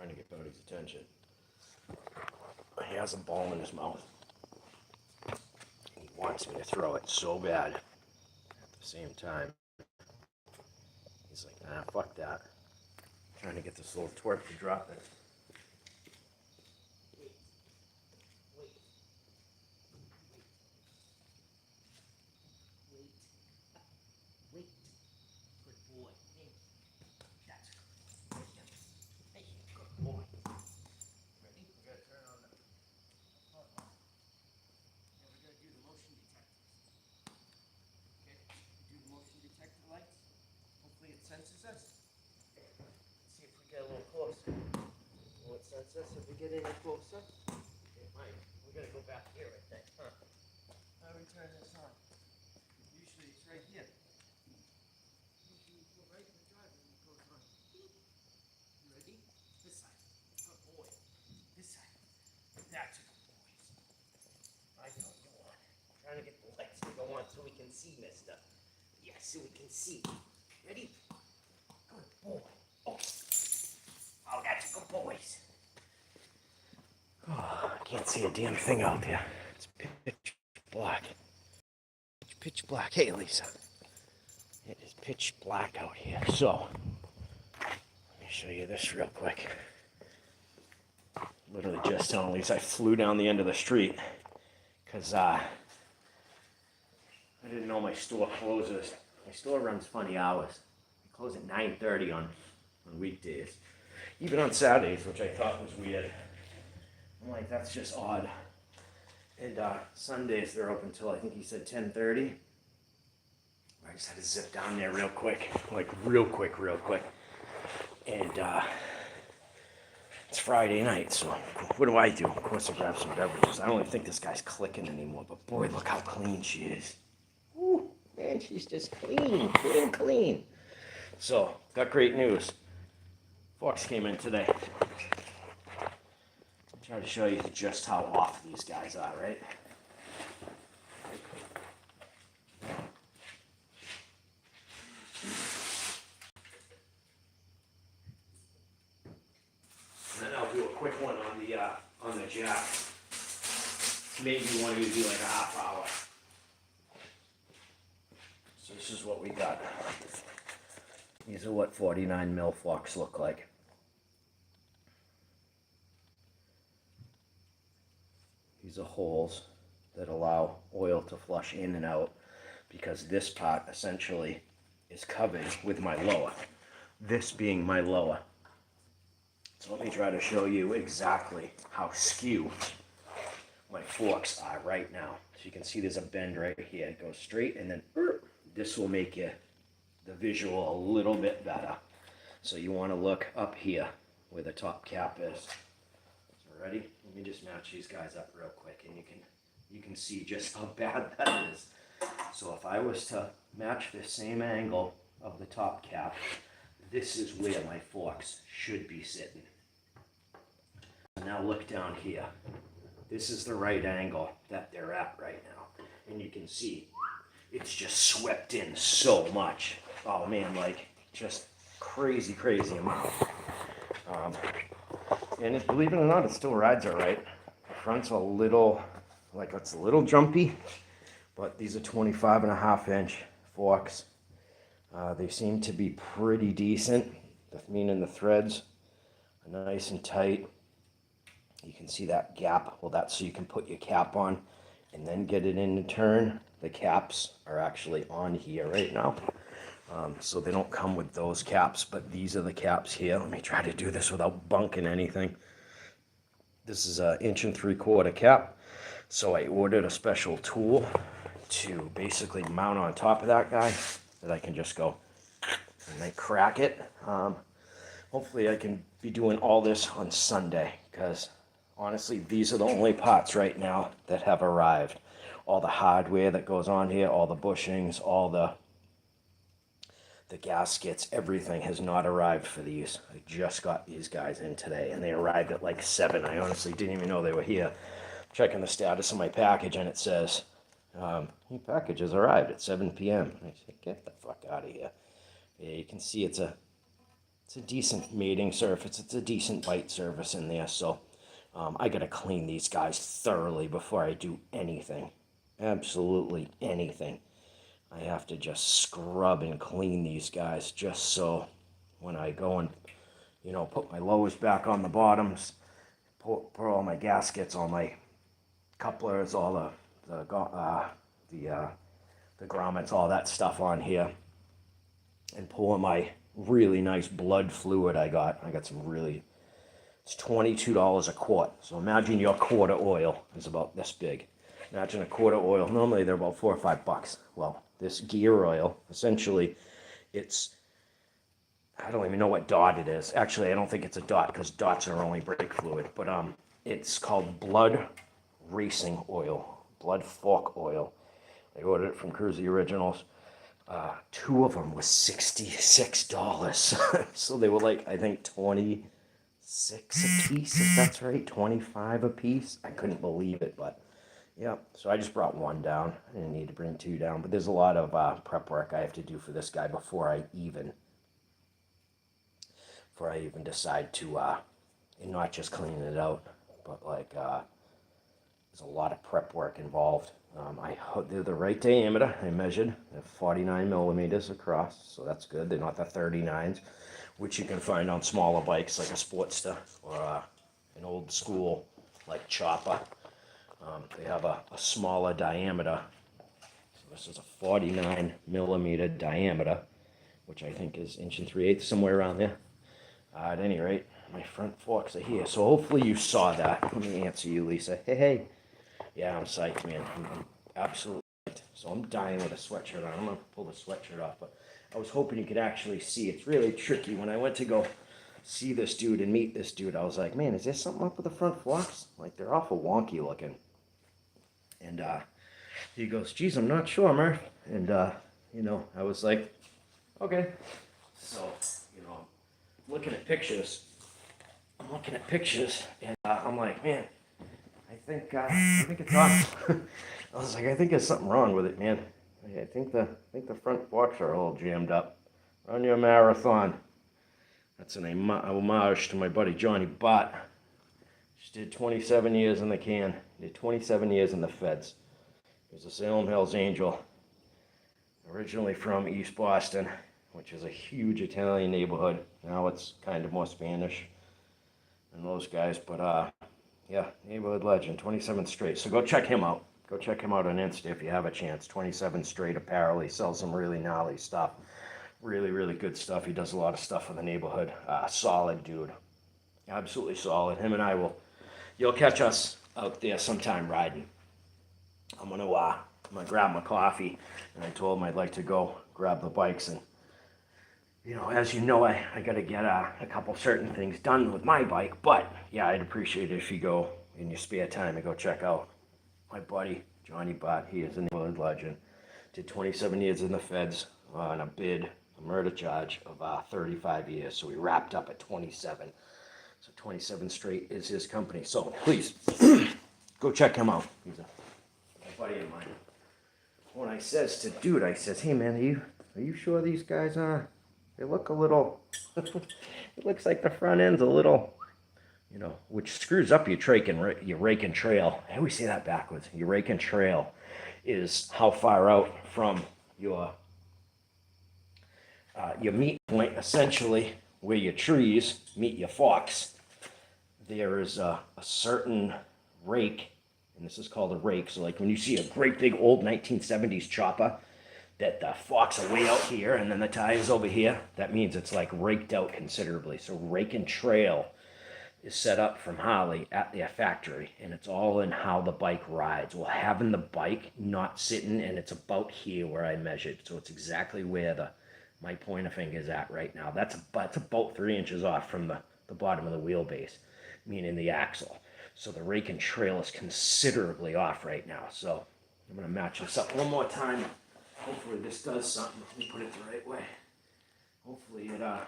trying to get Bodie's attention. He has a ball in his mouth. He wants me to throw it so bad. At the same time, he's like, nah, fuck that. I'm trying to get this little twerp to drop it. Senses us. Let's see if we get a little closer. Will it sense us if we get any closer? It might. We're gonna go back here, I think, huh? How do we turn this on? Usually it's right here. Usually you go right in the driver and it goes on. You ready? This side. Good boy. This side. That's a good boy. I know you want it. I'm trying to get the lights to go on so we can see, mister. Yes, so we can see. Ready? Good boy. Oh, that's good boys. Oh, I can't see a damn thing out there. It's pitch black. It's pitch black. Hey, Lisa. It is pitch black out here. So, let me show you this real quick. Literally just telling Lisa I flew down the end of the street because I didn't know my store closes. My store runs funny hours. We close at 9:30 on weekdays. Even on Saturdays, which I thought was weird. I'm like, that's just odd. And Sundays, they're open till, I think he said 10:30. I just had to zip down there real quick. Like, real quick. And it's Friday night, so what do I do? Of course, I grab some beverages. I don't even think this guy's clicking anymore, but boy, look how clean she is. Woo, man, she's just clean. So, got great news. Fox came in today. I'll try to show you just how off these guys are, right? And then I'll do a quick one on the jack. Maybe one of you do like a half hour. So this is what we got. These are what 49 mil flocks look like. These are holes that allow oil to flush in and out because this part essentially is covered with my lower. This being my lower. So let me try to show you exactly how skew my forks are right now. So you can see there's a bend right here. It goes straight and then this will make the visual a little bit better. So you want to look up here where the top cap is. So ready? Let me just match these guys up real quick and you can see just how bad that is. So if I was to match the same angle of the top cap, this is where my forks should be sitting. Now look down here. This is the right angle that they're at right now. And you can see it's just swept in so much. Oh man, like just crazy amount. And believe it or not, it still rides all right. The front's a little, like it's a little jumpy, but these are 25.5-inch forks. They seem to be pretty decent, meaning the threads are nice and tight. You can see that gap. Well, that's so you can put your cap on and then get it in to turn. The caps are actually on here right now. So they don't come with those caps, but these are the caps here. Let me try to do this without bunking anything. This is an 1 3/4 cap. So I ordered a special tool to basically mount on top of that guy that I can just go and then crack it. Hopefully I can be doing all this on Sunday because honestly, these are the only parts right now that have arrived. All the hardware that goes on here, all the bushings, all the gaskets, everything has not arrived for these. I just got these guys in today and they arrived at like 7. I honestly didn't even know they were here. Checking the status of my package and it says, your package has arrived at 7 p.m. I said, get the fuck out of here. Yeah, you can see it's a it's a decent mating surface. It's a decent bite surface in there. So I got to clean these guys thoroughly before I do anything. Absolutely anything. I have to just scrub and clean these guys just so when I go and, you know, put my lowers back on the bottoms, put all my gaskets, all my couplers, all the grommets, all that stuff on here, and pour my really nice blood fluid I got. I got some really, it's $22 a quart. So imagine your quart of oil is about this big. Imagine a quart of oil. Normally they're about $4 or $5. Well, this gear oil, essentially, it's, I don't even know what dot it is. Actually, I don't think it's a dot because dots are only brake fluid. But it's called blood racing oil, blood fork oil. I ordered it from Cruisy Originals. 2 of them was $66. So they were like, I think 26 a piece, if that's right, 25 a piece. I couldn't believe it, but yeah. So I just brought 1 down. I didn't need to bring 2 down, but there's a lot of prep work I have to do for this guy before I even decide to, and not just clean it out, but like, there's a lot of prep work involved. They're the right diameter. I measured. They're 49 millimeters across, so that's good. They're not the 39s, which you can find on smaller bikes like a Sportster or an old school like Chopper. They have a smaller diameter. So this is a 49 millimeter diameter, which I think is 1 3/8, somewhere around there. At any rate, my front forks are here. So hopefully you saw that. Let me answer you, Lisa. Hey. Yeah, I'm psyched, man. I'm absolutely psyched. So I'm dying with a sweatshirt on. I'm going to pull the sweatshirt off, but I was hoping you could actually see. It's really tricky. When I went to go see this dude and meet this dude, I was like, man, is there something up with the front forks? Like, they're awful wonky looking. And he goes, geez, I'm not sure, Murph. And, you know, I was like, okay. So, you know, I'm looking at pictures, and I'm like, man, I think it's off. I was like, I think there's something wrong with it, man. I think the front forks are all jammed up. Run your marathon. That's an homage to my buddy Johnny Bott. Just did 27 years in the can. Did 27 years in the feds. He was a Salem Hills Angel. Originally from East Boston, which is a huge Italian neighborhood. Now it's kind of more Spanish than those guys, but yeah, neighborhood legend, 27 straight. So go check him out. Go check him out on Insta if you have a chance. 27 straight apparel. He sells some really gnarly stuff. Really, really good stuff. He does a lot of stuff for the neighborhood. Solid dude. Absolutely solid. Him and you'll catch us out there sometime riding. I'm gonna grab my coffee, and I told him I'd like to go grab the bikes, and you know, as you know, I got to get a couple certain things done with my bike, but yeah, I'd appreciate it if you go in your spare time and go check out my buddy Johnny Bott. He is a neighborhood legend. Did 27 years in the feds on a murder charge of 35 years. So we wrapped up at 27. So 27 straight is his company. So please go check him out. He's a buddy of mine. When I says to dude, I says, hey man, are you sure these guys are? They look a little, it looks like the front end's a little, you know, which screws up your rake and trail. I always say that backwards. Your rake and trail is how far out from your meet point, essentially, where your trees meet your forks. There is a certain rake, and this is called a rake. So like when you see a great big old 1970s chopper, that the forks are way out here and then the tires over here, that means it's like raked out considerably. So rake and trail is set up from Harley at their factory, and it's all in how the bike rides. Well, having the bike not sitting, and it's about here where I measured, so it's exactly where my pointer finger is at right now. That's about 3 inches off from the bottom of the wheelbase, meaning the axle. So the rake and trail is considerably off right now. So I'm gonna match this up one more time. Hopefully this does something. Let me put it the right way. Hopefully you can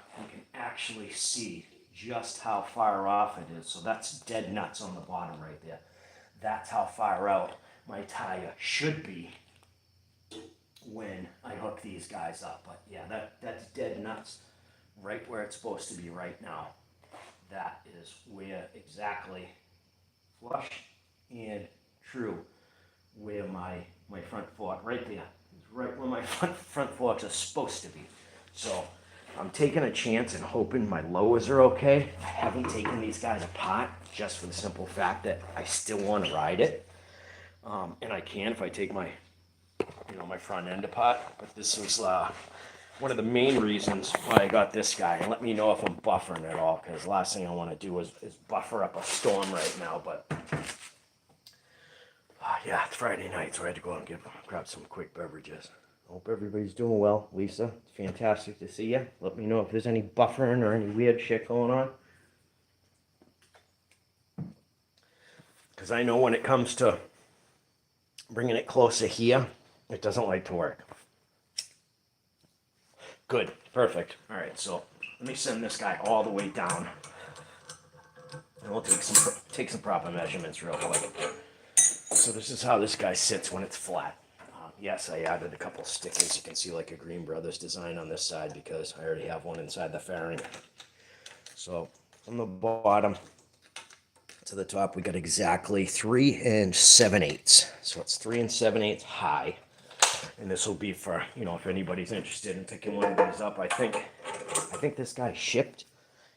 actually see just how far off it is. So that's dead nuts on the bottom right there. That's how far out my tire should be when I hook these guys up. But yeah, that's dead nuts right where it's supposed to be right now. That is where exactly flush and true where my front fork, right there, is right where my front forks are supposed to be. So I'm taking a chance and hoping my lowers are okay. I haven't taken these guys apart just for the simple fact that I still want to ride it. And I can if I take my, my front end apart. But this was one of the main reasons why I got this guy. And let me know if I'm buffering at all, because last thing I want to do is buffer up a storm right now. But yeah, it's Friday night, so I had to go out and grab some quick beverages. Hope everybody's doing well. Lisa, it's fantastic to see you. Let me know if there's any buffering or any weird shit going on. Because I know when it comes to bringing it closer here, it doesn't like to work. Good, perfect. All right, so let me send this guy all the way down. And we'll take some proper measurements real quick. So this is how this guy sits when it's flat. Yes, I added a couple stickers. You can see like a Green Brothers design on this side because I already have one inside the fairing. So from the bottom to the top, we got exactly 3 7/8. So it's 3 7/8 high. And this will be for, if anybody's interested in picking one of these up. I think this guy shipped.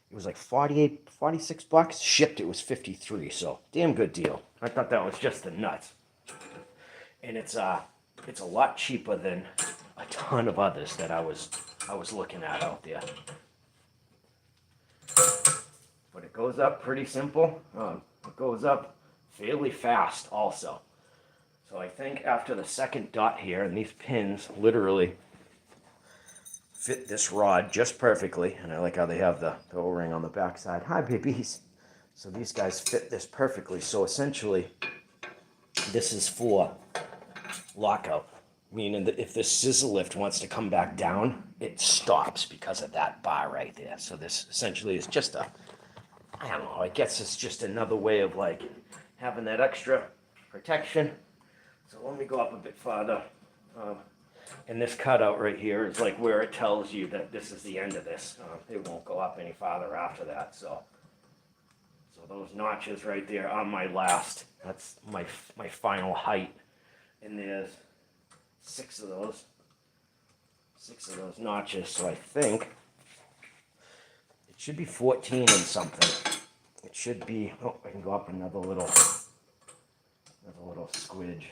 It was like 46 bucks. Shipped, it was 53. So damn good deal. I thought that was just the nuts. And it's a lot cheaper than a ton of others that I was looking at out there. But it goes up pretty simple. It goes up fairly fast also. So I think after the second dot here, and these pins literally fit this rod just perfectly. And I like how they have the O-ring on the back side. Hi, babies. So these guys fit this perfectly. So essentially, this is for lockout. Meaning that if the scissor lift wants to come back down, it stops because of that bar right there. So this essentially is just I don't know, I guess it's just another way of like having that extra protection. So let me go up a bit farther. And this cutout right here is like where it tells you that this is the end of this. It won't go up any farther after that. So those notches right there are my last. That's my final height. And there's 6 of those notches. So I think it should be 14 and something. It should be. Oh, I can go up another little squidge.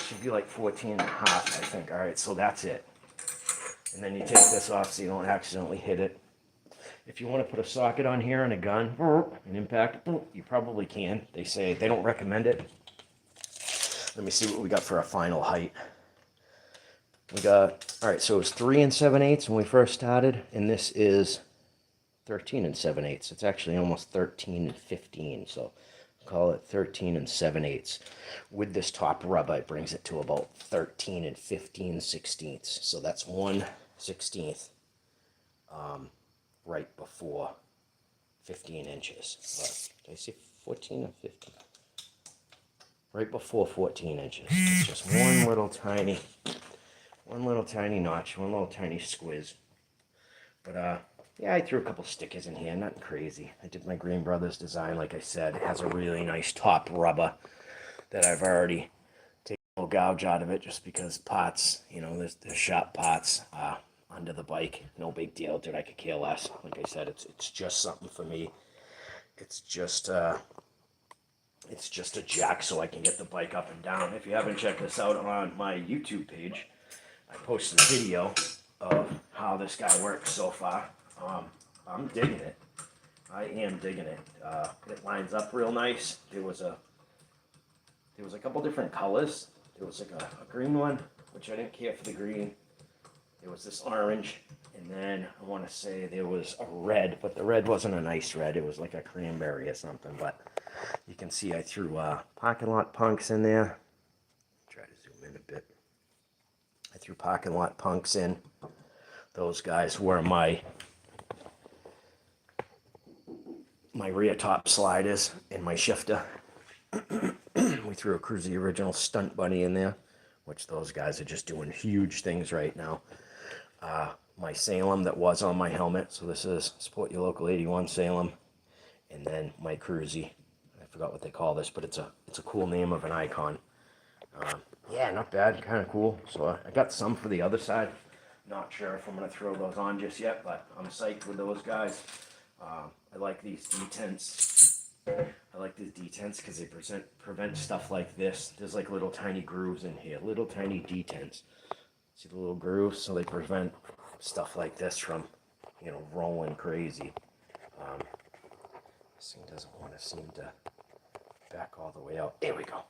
Should be like 14 and a half, I think. All right, so that's it. And then you take this off so you don't accidentally hit it. If you want to put a socket on here and a gun, an impact, you probably can. They say they don't recommend it. Let me see what we got for our final height. We got, all right, so it was 3 7/8 when we first started, and this is 13 7/8. It's actually almost 13 15, so call it 13 7/8. With this top rubber, it brings it to about 13 15/16. So that's 1/16 right before 15 inches. Did I say 14 or 15? Right before 14 inches. It's just one little tiny notch, one little tiny squiz. But yeah, I threw a couple stickers in here, nothing crazy. I did my Green Brothers design, like I said. It has a really nice top rubber that I've already taken a little gouge out of it just because parts, there's sharp parts under the bike. No big deal, dude, I could care less. Like I said, it's just something for me. It's just a jack so I can get the bike up and down. If you haven't checked this out on my YouTube page, I posted a video of how this guy works so far. I'm digging it. I am digging it. It lines up real nice. There was a couple different colors. There was like a green one, which I didn't care for the green. There was this orange, and then I want to say there was a red, but the red wasn't a nice red. It was like a cranberry or something. But you can see I threw parking lot punks in there. Try to zoom in a bit. I threw parking lot punks in. Those guys were my rear top sliders and my shifter. We threw a Cruzy Original Stunt Bunny in there, which those guys are just doing huge things right now. My my Salem that was on my helmet. So this is Support Your Local 81 Salem. And then my Cruzy. I forgot what they call this, but it's a cool name of an icon. Yeah, not bad, kind of cool. So I got some for the other side. Not sure if I'm going to throw those on just yet, but I'm psyched with those guys. I like these detents. I like these detents because they prevent stuff like this. There's like little tiny grooves in here, little tiny detents. See the little grooves? So they prevent stuff like this from, you know, rolling crazy. This thing doesn't want to seem to back all the way out. There we go.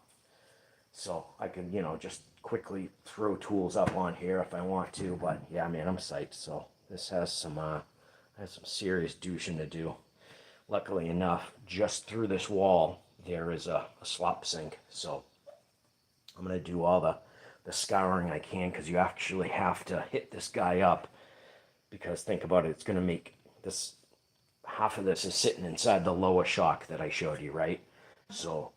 So I can, you know, just quickly throw tools up on here if I want to. But yeah, man, I'm psyched. So this has some serious douching to do. Luckily enough, just through this wall, there is a slop sink. So I'm going to do all the scouring I can, because you actually have to hit this guy up. Because think about it, it's going to make this, half of this is sitting inside the lower shock that I showed you, right? So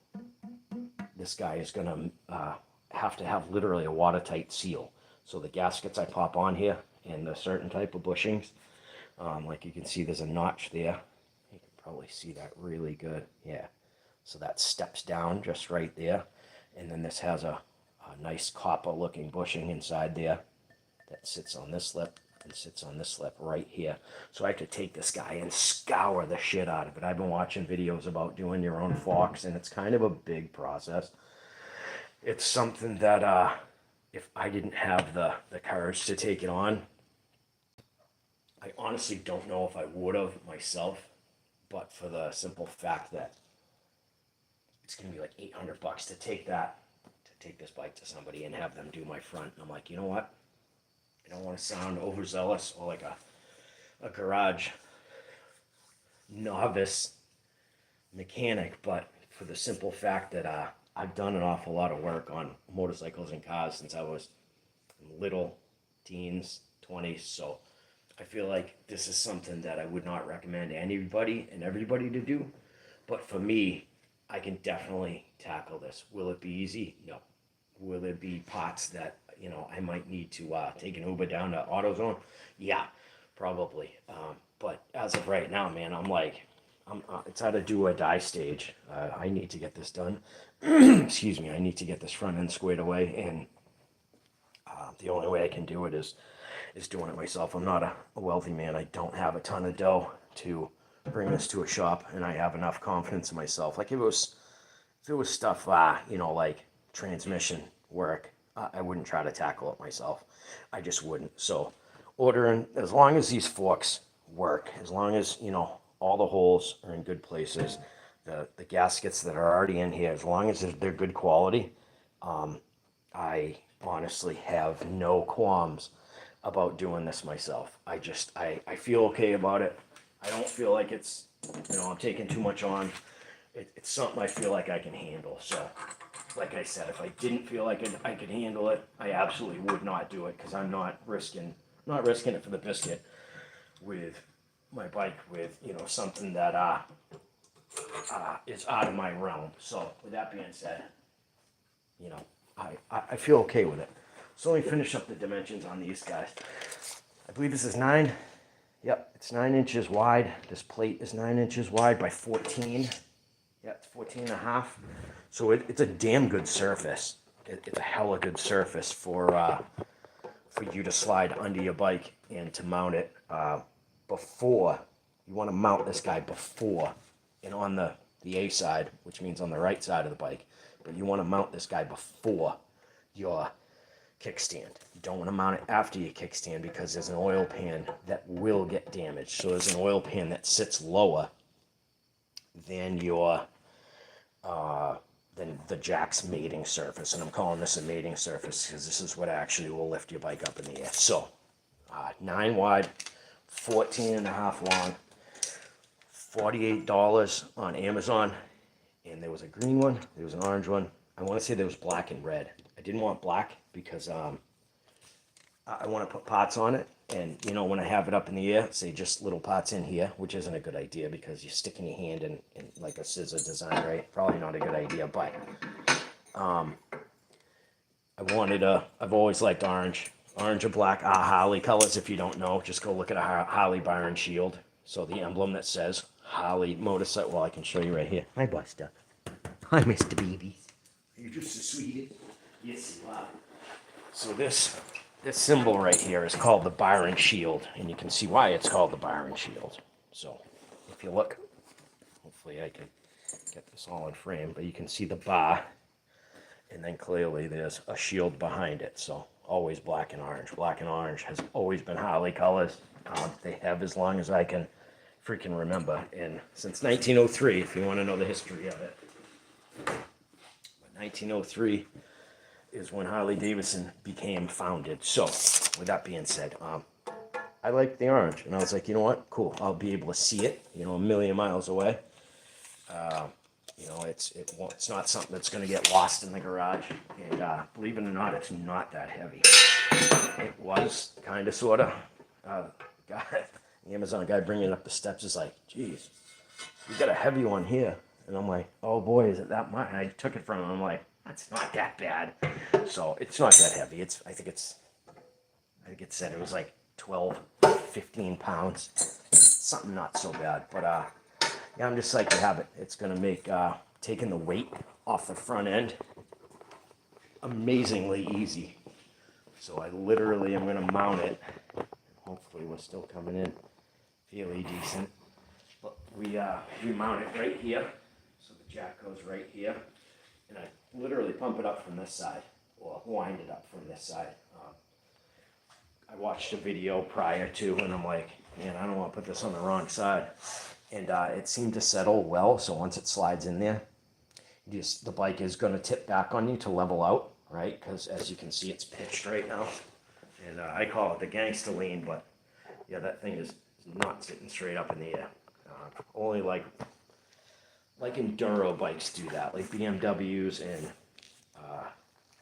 this guy is going to have to have literally a watertight seal. So the gaskets I pop on here and the certain type of bushings, like you can see there's a notch there. You can probably see that really good. Yeah. So that steps down just right there. And then this has a nice copper looking bushing inside there that sits on this lip and sits on this lip right here. So I have to take this guy and scour the shit out of it. I've been watching videos about doing your own forks, and it's kind of a big process. It's something that if I didn't have the courage to take it on, I honestly don't know if I would have myself, but for the simple fact that it's going to be like $800 to take this bike to somebody and have them do my front. And I'm like, you know what? I don't want to sound overzealous or like a garage novice mechanic, but for the simple fact that I've done an awful lot of work on motorcycles and cars since I was little, teens, 20s. So I feel like this is something that I would not recommend anybody and everybody to do. But for me, I can definitely tackle this. Will it be easy? No. Will there be parts that, you know, I might need to take an Uber down to AutoZone? Yeah, probably. But as of right now, man, I'm like, it's at a do or die stage. I need to get this done. Excuse me. I need to get this front end squared away, and the only way I can do it is doing it myself. I'm not a wealthy man. I don't have a ton of dough to bring this to a shop, and I have enough confidence in myself. Like if it was stuff, you know, like transmission work, I wouldn't try to tackle it myself. I just wouldn't. So ordering, as long as these forks work, as long as, you know, all the holes are in good places, the gaskets that are already in here, as long as they're good quality, I honestly have no qualms about doing this myself. I feel okay about it. I don't feel like it's, you know, I'm taking too much on. It's something I feel like I can handle. So, like I said, if I didn't feel like I could handle it, I absolutely would not do it, because I'm not risking it for the biscuit with my bike, with, you know, something that is out of my realm. So, with that being said, you know, I feel okay with it. So let me finish up the dimensions on these guys. I believe this is 9. Yep, it's 9 inches wide. This plate is 9 inches wide by 14. Yeah, it's 14.5. So it's a damn good surface. It's a hella good surface for you to slide under your bike and to mount it before. You want to mount this guy before and on the A side, which means on the right side of the bike. But you want to mount this guy before your kickstand. You don't want to mount it after your kickstand, because there's an oil pan that will get damaged. So there's an oil pan that sits lower than your than the jack's mating surface, and I'm calling this a mating surface because this is what actually will lift your bike up in the air. So 9 wide, 14.5 long, $48 on Amazon, and there was a green one, there was an orange one. I want to say there was black and red. I didn't want black because I want to put pots on it, and you know, when I have it up in the air, say just little pots in here, which isn't a good idea because you're sticking your hand in like a scissor design, right? Probably not a good idea, but I've always liked orange. Orange or black are Harley colors. If you don't know, just go look at a Harley bar and shield. So the emblem that says Harley motorcycle. Well, I can show you right here. Hi, Buster. Hi, Mr. Baby. You're just a sweetie. Yes, you are. So this symbol right here is called the bar and shield, and you can see why it's called the bar and shield. So if you look, hopefully I can get this all in frame, but you can see the bar, and then clearly there's a shield behind it. So always black and orange. Black and orange has always been Harley colors. They have as long as I can freaking remember, and since 1903, if you want to know the history of it. But 1903 is when Harley Davidson became founded. So with that being said, I like the orange, and I was like, you know what, cool, I'll be able to see it, you know, a million miles away. You know, it's not something that's going to get lost in the garage, and believe it or not, it's not that heavy. It was kind of, sort of. The Amazon guy bringing up the steps is like, geez, you got a heavy one here. And I'm like, oh boy, is it that much? And I took it from him. I'm like, that's not that bad. So it's not that heavy. I think it said it was like 12, 15 pounds. Something not so bad. But yeah, I'm just psyched to have it. It's going to make taking the weight off the front end amazingly easy. So I literally am going to mount it. Hopefully we're still coming in fairly decent. But we mount it right here. So the jack goes right here. And I literally pump it up from this side, or wind it up from this side. I watched a video prior to, and I'm like, man, I don't want to put this on the wrong side. And it seemed to settle well, so once it slides in there, the bike is going to tip back on you to level out, right? Because as you can see, it's pitched right now. And I call it the gangster lean, but yeah, that thing is not sitting straight up in the air. Only like enduro bikes do that, like BMWs and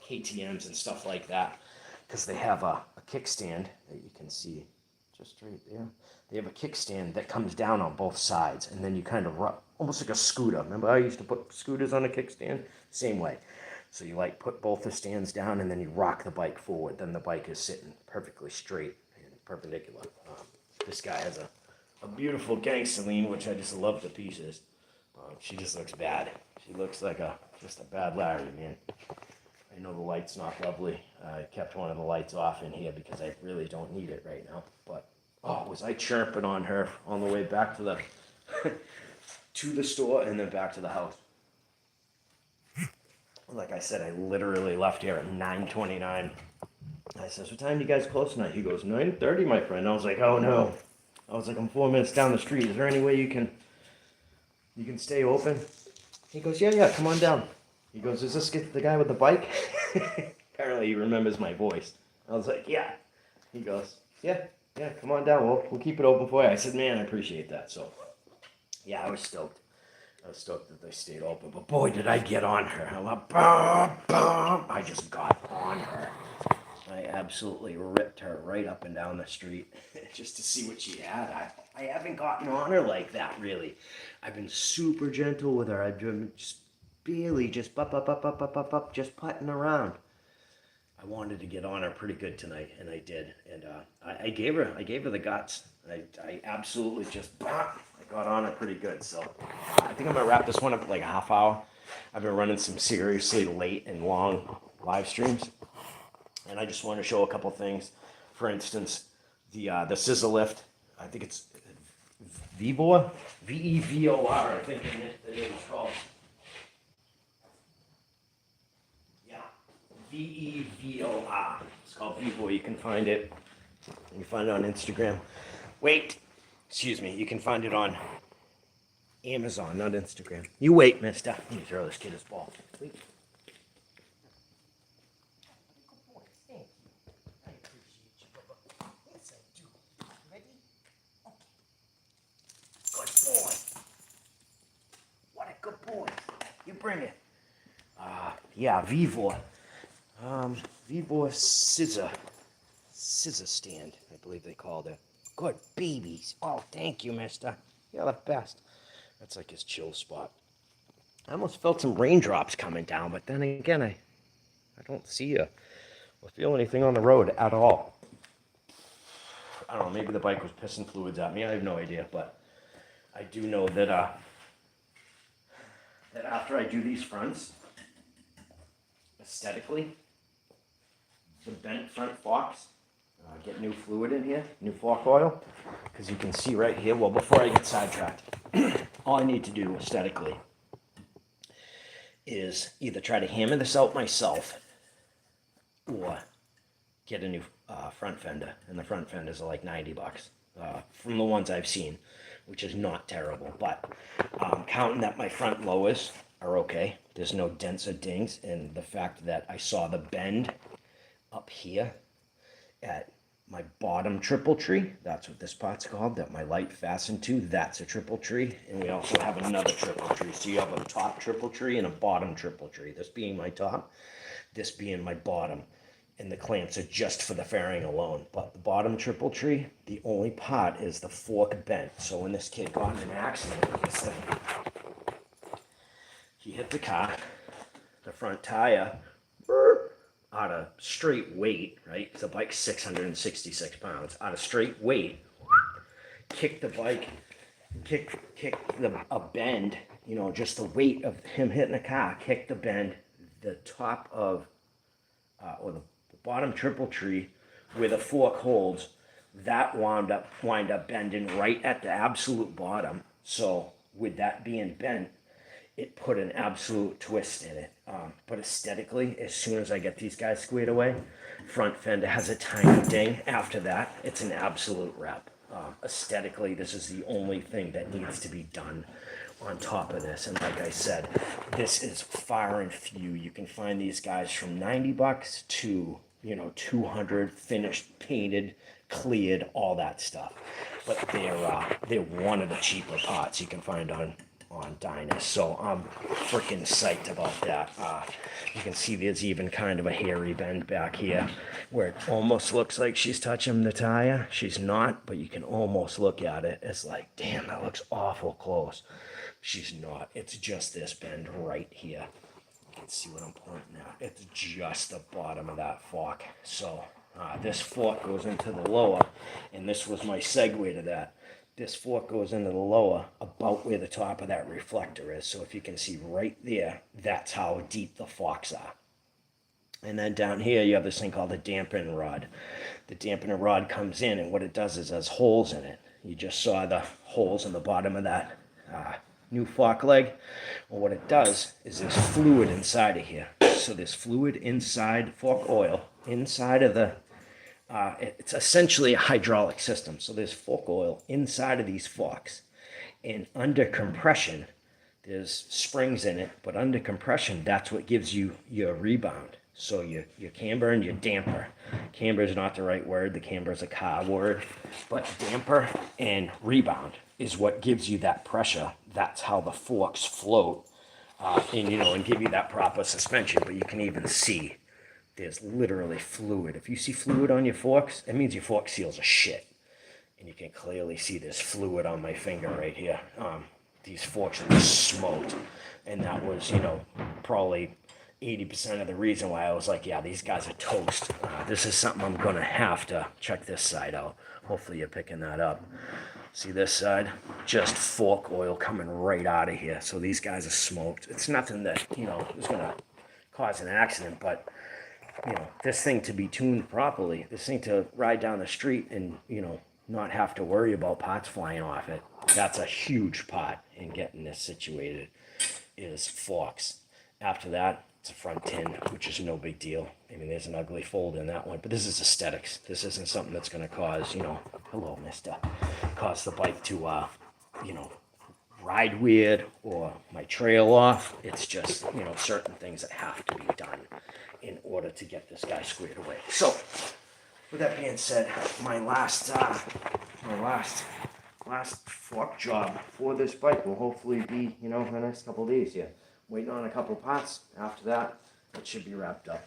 KTMs and stuff like that, because they have a kickstand that you can see just right there. They have a kickstand that comes down on both sides, and then you kind of almost like a scooter. Remember I used to put scooters on a kickstand? Same way. So you like put both the stands down, and then you rock the bike forward. Then the bike is sitting perfectly straight and perpendicular. This guy has a beautiful gangster lean, which I just love to pieces. She just looks bad. She looks like just a bad Larry, man. I know the light's not lovely. I kept one of the lights off in here because I really don't need it right now. But oh, was I chirping on her on the way back to the to the store and then back to the house. Like I said, I literally left here at 9:29. I says, what time do you guys close tonight? He goes, 9:30, my friend. I was like, oh no. I was like, I'm 4 minutes down the street. Is there any way you can stay open? He goes, yeah, come on down. He goes, is this the guy with the bike? Apparently he remembers my voice. I was like, yeah. He goes, yeah, come on down. We'll keep it open for you. I said, man, I appreciate that. So, yeah, I was stoked. I was stoked that they stayed open. But boy, did I get on her. I'm like, I just got on her. I absolutely ripped her right up and down the street just to see what she had. I haven't gotten on her like that, really. I've been super gentle with her. I've been just barely just just putting around. I wanted to get on her pretty good tonight, and I did. And I gave her the guts. I absolutely just I got on her pretty good. So I think I'm gonna wrap this one up like a half hour. I've been running some seriously late and long live streams. And I just want to show a couple things. For instance, the scissor lift. I think it's Vevor, V-E-V-O-R. I think the name is called. Yeah, V-E-V-O-R. It's called Vevor. You can find it. You can find it on Instagram. Wait, excuse me. You can find it on Amazon, not Instagram. You wait, mister. Let me throw this kid his ball. Wait. Bring it. Yeah, Vevor. Vevor Scissor stand, I believe they called it. Good babies. Oh, thank you, mister. You're the best. That's like his chill spot. I almost felt some raindrops coming down, but then again, I don't see a or feel anything on the road at all. I don't know, maybe the bike was pissing fluids at me, I have no idea, but I do know that that after I do these fronts, aesthetically, the bent front forks, get new fluid in here, new fork oil, because you can see right here, well, before I get sidetracked, all I need to do aesthetically is either try to hammer this out myself or get a new front fender, and the front fenders are like 90 bucks from the ones I've seen, which is not terrible, but counting that my front lowers are okay, there's no dents or dings, and the fact that I saw the bend up here at my bottom triple tree, that's what this pot's called, that my light fastened to, that's a triple tree, and we also have another triple tree, so you have a top triple tree and a bottom triple tree, this being my top, this being my bottom, and the clamps are just for the fairing alone. But the bottom triple tree, the only part is the fork bent. So when this kid got in an accident with this thing, he hit the car, the front tire, out of straight weight, right? The bike's 666 pounds. Out of straight weight, kicked the bike, kicked a bend, you know, just the weight of him hitting the car, kicked the bend, the top of, or the bottom triple tree where the fork holds, that wind up bending right at the absolute bottom. So with that being bent, it put an absolute twist in it. But aesthetically, as soon as I get these guys squared away, front fender has a tiny ding. After that, it's an absolute wrap. Aesthetically, this is the only thing that needs to be done on top of this. And like I said, this is far and few. You can find these guys from 90 bucks to, you know, 200, finished, painted, cleared, all that stuff. But they're one of the cheaper pots you can find on dyna. So I'm freaking psyched about that. You can see there's even kind of a hairy bend back here where it almost looks like she's touching the tire. She's not, but you can almost look at it. It's like, damn, that looks awful close. She's not. It's just this bend right here. You can see what I'm pointing at. It's just the bottom of that fork. So this fork goes into the lower, and this was my segue to that. This fork goes into the lower about where the top of that reflector is. So if you can see right there, that's how deep the forks are. And then down here, you have this thing called a dampening rod. The dampening rod comes in, and what it does is has holes in it. You just saw the holes in the bottom of that new fork leg. Well, what it does is there's fluid inside of here. So there's fluid inside fork oil, inside of the it's essentially a hydraulic system. So there's fork oil inside of these forks. And under compression, there's springs in it, but under compression, that's what gives you your rebound. So your camber and your damper. Camber is not the right word. The camber is a car word. But damper and rebound is what gives you that pressure. That's how the forks float and give you that proper suspension. But you can even see there's literally fluid. If you see fluid on your forks, it means your fork seals are shit. And you can clearly see there's fluid on my finger right here. These forks are smoked. And that was, probably 80% of the reason why I was like, yeah, these guys are toast. This is something I'm going to have to check this side out. Hopefully you're picking that up. See this side? Just fork oil coming right out of here. So these guys are smoked. It's nothing that, is going to cause an accident, but this thing to be tuned properly, this thing to ride down the street and, not have to worry about pots flying off it. That's a huge pot in getting this situated is forks. After that, it's a front tin, which is no big deal. I mean, there's an ugly fold in that one, but this is aesthetics. This isn't something that's going to cause, hello, mister, cause the bike to, ride weird or my trail off. It's just, certain things that have to be done in order to get this guy squared away. So, with that being said, my last fork job for this bike will hopefully be, in the next couple of days here. Waiting on a couple of pots. After that, it should be wrapped up.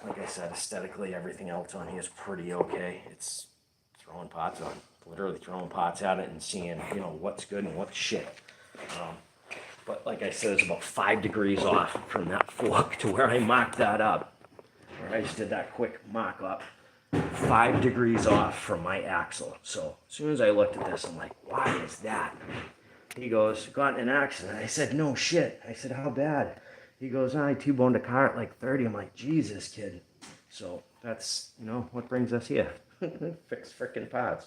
Like I said, aesthetically, everything else on here is pretty okay. It's throwing pots on, literally throwing pots at it and seeing, what's good and what's shit. But like I said, it's about 5 degrees off from that fork to where I marked that up. I just did that quick mock up. 5 degrees off from my axle. So as soon as I looked at this, I'm like, why is that? He goes, got in an accident. I said, no shit. I said, how bad? He goes, I T-boned a car at like 30. I'm like, Jesus, kid. So that's, you know, what brings us here. Fix frickin' parts.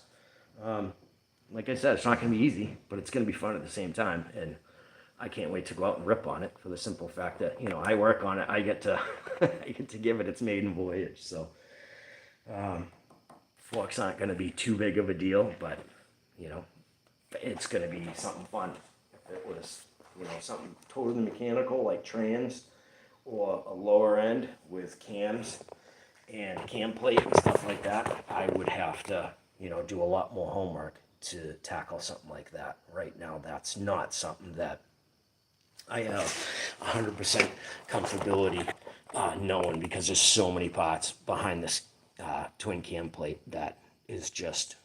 Like I said, it's not going to be easy, but it's going to be fun at the same time. And I can't wait to go out and rip on it for the simple fact that, you know, I work on it. I get to, I get to give it its maiden voyage. So, forks aren't going to be too big of a deal, but, you know, it's going to be something fun. If it was, you know, something totally mechanical like trans or a lower end with cams and cam plate and stuff like that, I would have to, you know, do a lot more homework to tackle something like that. Right now, that's not something that I have 100% comfortability knowing, because there's so many parts behind this twin cam plate that is just,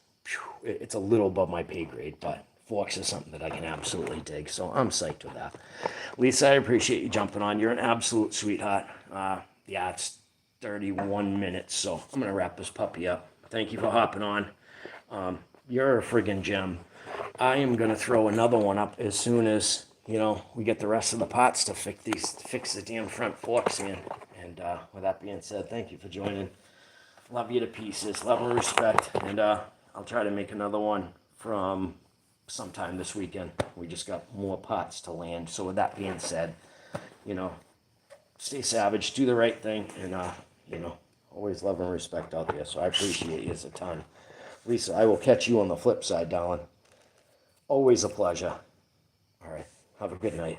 it's a little above my pay grade, but forks is something that I can absolutely dig. So I'm psyched with that. Lisa, I appreciate you jumping on. You're an absolute sweetheart. Yeah, it's 31 minutes, so I'm going to wrap this puppy up. Thank you for hopping on. You're a friggin' gem. I am going to throw another one up as soon as, you know, we get the rest of the parts to fix the damn front forks in. And with that being said, thank you for joining. Love you to pieces. Love and respect. And I'll try to make another one from sometime this weekend. We just got more parts to land. So with that being said, you know, stay savage, do the right thing, and, you know, always love and respect out there. So I appreciate you a ton. Lisa, I will catch you on the flip side, darling. Always a pleasure. All right. Have a good night.